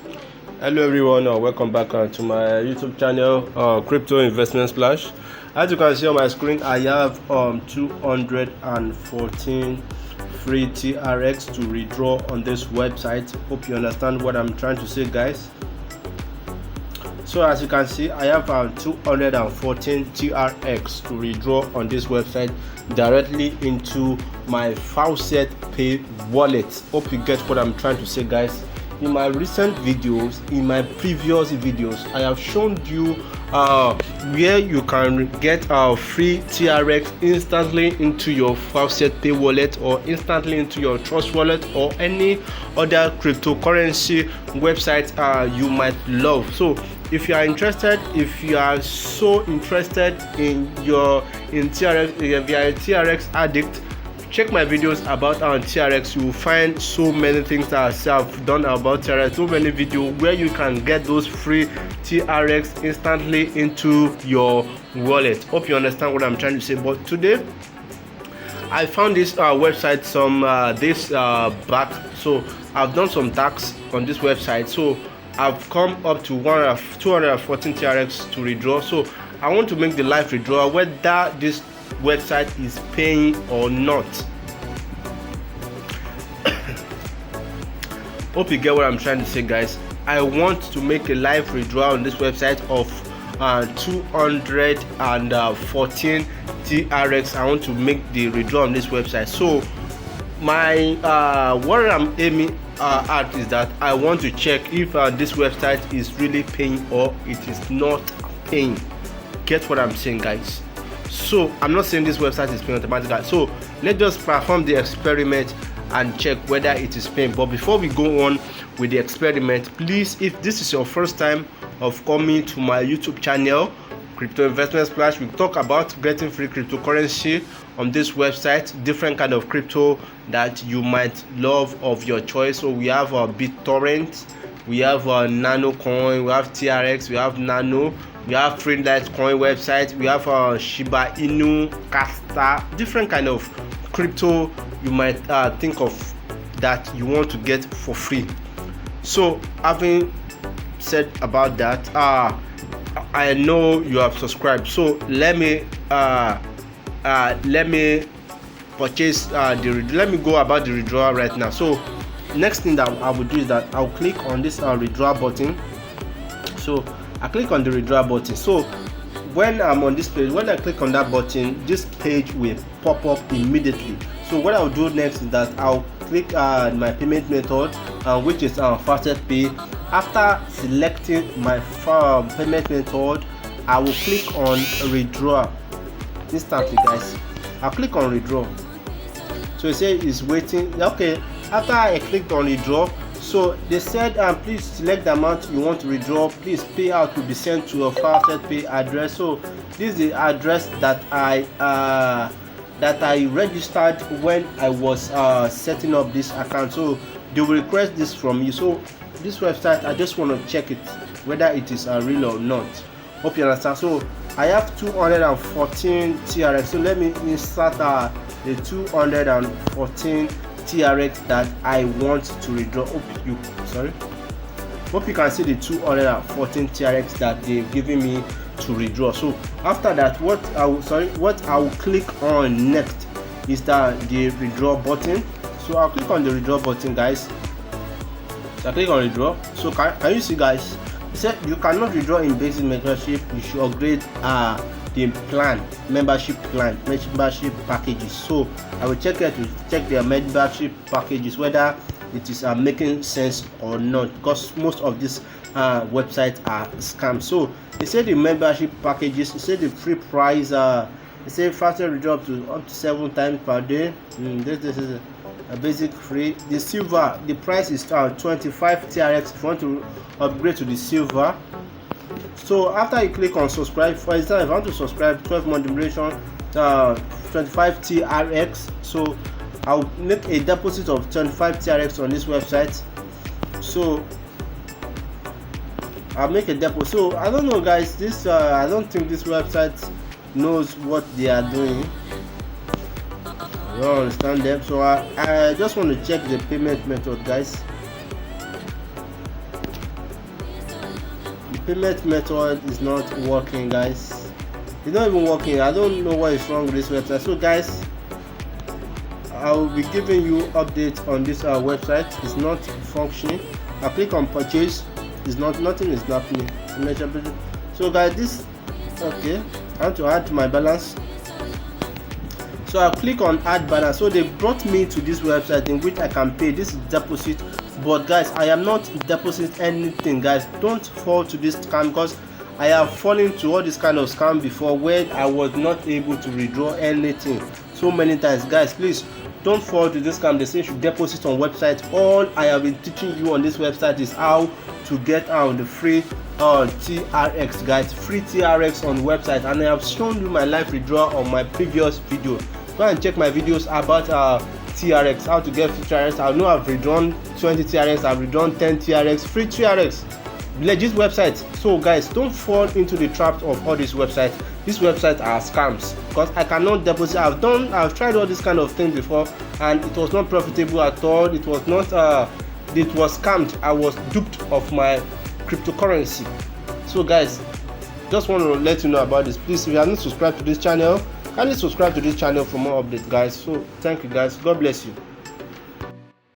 Hello everyone, welcome back to my YouTube channel, Crypto Investment Splash. As you can see on my screen, I have 214 free TRX to withdraw on this website. Hope you understand what I'm trying to say, guys. So as you can see, I have 214 TRX to withdraw on this website directly into my Faucet Pay wallet. Hope you get what I'm trying to say, guys. In my recent videos, in my previous videos, I have shown you where you can get free TRX instantly into your Faucet Pay wallet or instantly into your Trust wallet or any other cryptocurrency website you might love. So if you are interested, if you are so interested in TRX, if you are a TRX addict, check my videos about TRX. You will find so many things that I've done about TRX, so many videos where you can get those free TRX instantly into your wallet. Hope you understand what I'm trying to say. But today I found this website some days back. So I've done some tasks on this website, so I've come up to 214 TRX to withdraw. So I want to make the live withdrawal whether this website is paying or not. Hope you get what I'm trying to say, guys. I want to make a live withdrawal on this website of 214 TRX. I want to make the withdrawal on this website. So my what I'm aiming at is that I want to check if this website is really paying or it is not paying. Get what I'm saying, guys? So I'm not saying this website is paying automatically. So let's just perform the experiment and check whether it is paying. But before we go on with the experiment, please, if this is your first time of coming to my YouTube channel, Crypto Investment Splash, we talk about getting free cryptocurrency on this website, different kind of crypto that you might love of your choice. So we have BitTorrent, we have Nano Coin, we have TRX, we have Nano, we have free Litecoin website, we have Shiba Inu, Casta, different kind of crypto you might think of that you want to get for free. So having said about that, I know you have subscribed, so let me purchase let me go about the withdrawal right now. So next thing that I will do is that I'll click on this withdrawal button. So I click on the withdrawal button. So when I'm on this page, when I click on that button, this page will pop up immediately. So what I'll do next is that I'll click my payment method, which is Faucet Pay. After selecting my payment method, I will click on withdraw instantly, guys. I'll click on withdraw. So it says it's waiting. Okay, after I clicked on withdraw, so they said please select the amount you want to withdraw. Please payout will be sent to your Faucet Pay address. So this is the address that I registered when I was setting up this account. So they will request this from you. So this website, I just want to check it whether it is real or not. Hope you understand. So I have 214 TRX. So let me insert the 214 TRX that I want to withdraw. Hope you can see the 214 TRX that they've given me to withdraw. So after that, what I will click on next is the withdraw button. So I'll click on the withdraw button, guys. So I click on withdraw. So can you see, guys? It said you cannot withdraw in basic membership. You should upgrade the membership packages. So I will check it to check their membership packages whether it is making sense or not, because most of these websites are scams. So they say the membership packages, they say the free price, they say faster withdrawal up to 7 times per day. This is a basic free. The silver, the price is 25 TRX if you want to upgrade to the silver. So after you click on subscribe, for example, if you want to subscribe 12 month duration, 25 TRX. So I'll make a deposit of 25 TRX on this website. So I'll make a deposit. So I don't know, guys, this I don't think this website knows what they are doing. I don't understand them. So I just want to check the payment method, guys. payment method is not working, guys. It's not even working. I don't know what is wrong with this website. So guys, I will be giving you updates on this website. It's not functioning. I click on purchase, it's not, nothing is happening. So guys, this, okay, I want to add my balance. So I click on add balance. So they brought me to this website in which I can pay. This is deposit, but guys, I am not depositing anything. Guys, don't fall to this scam, because I have fallen to all this kind of scam before where I was not able to withdraw anything so many times. Guys, please don't fall to this scam. They say you should deposit on website. All I have been teaching you on this website is how to get out the free TRX, guys, free TRX on website, and I have shown you my live withdrawal on my previous video. Go and check my videos about TRX, how to get free TRX. I know I've withdrawn 20 TRX, I've withdrawn 10 TRX, free TRX, legit website. So guys, don't fall into the trap of all these websites. These websites are scams, because I cannot deposit. I've tried all this kind of thing before, and it was not profitable at all. It was not it was scammed. I was duped of my cryptocurrency. So guys, just want to let you know about this. Please, if you are not subscribed to this channel, kindly subscribe to this channel for more updates, guys. So thank you, guys. God bless you.